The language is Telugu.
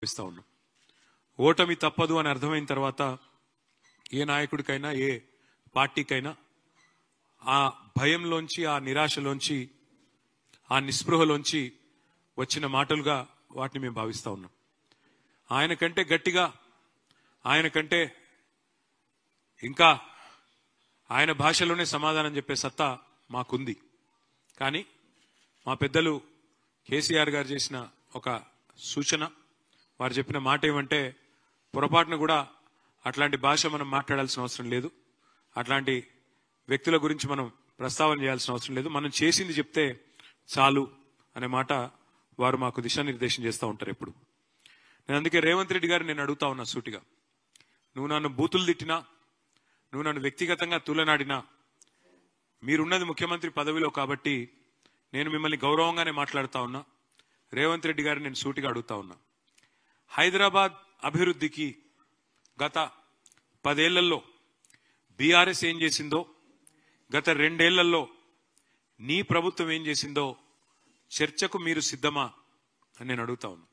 ఇస్తా ఉన్నాం. ఓటమి తప్పదు అని అర్థమైన తర్వాత ఏ నాయకుడికైనా ఏ పార్టీకైనా ఆ భయంలోంచి, ఆ నిరాశలోంచి, ఆ నిస్పృహలోంచి వచ్చిన మాటలుగా వాటిని మేము భావిస్తా ఉన్నాం. ఆయన కంటే గట్టిగా, ఆయన కంటే ఇంకా ఆయన భాషలోనే సమాధానం చెప్పే సత్తా మాకుంది. కానీ మా పెద్దలు కేసీఆర్ గారు చేసిన ఒక సూచన, వారు చెప్పిన మాట ఏమంటే, పొరపాటును కూడా అట్లాంటి భాష మనం మాట్లాడాల్సిన అవసరం లేదు, అట్లాంటి వ్యక్తుల గురించి మనం ప్రస్తావన చేయాల్సిన అవసరం లేదు, మనం చేసింది చెప్తే చాలు అనే మాట వారు మాకు దిశానిర్దేశం చేస్తూ ఉంటారు ఎప్పుడు. నేను అందుకే రేవంత్ రెడ్డి గారు నేను అడుగుతా ఉన్నా సూటిగా, నువ్వు నన్ను బూతులు తిట్టినా, నువ్వు నన్ను వ్యక్తిగతంగా తూలనాడినా, మీరున్నది ముఖ్యమంత్రి పదవిలో కాబట్టి నేను మిమ్మల్ని గౌరవంగానే మాట్లాడుతా ఉన్నా. రేవంత్ రెడ్డి గారిని నేను సూటిగా అడుగుతా ఉన్నా, హైదరాబాద్ అభివృద్ధికి గత 10 ఏళ్లలో బీఆర్ఎస్ ఏం చేసిందో, గత 2 ఏళ్లలో నీ ప్రభుత్వం ఏం చేసిందో చర్చకు మీరు సిద్ధమా అని నేను అడుగుతా ఉన్నా.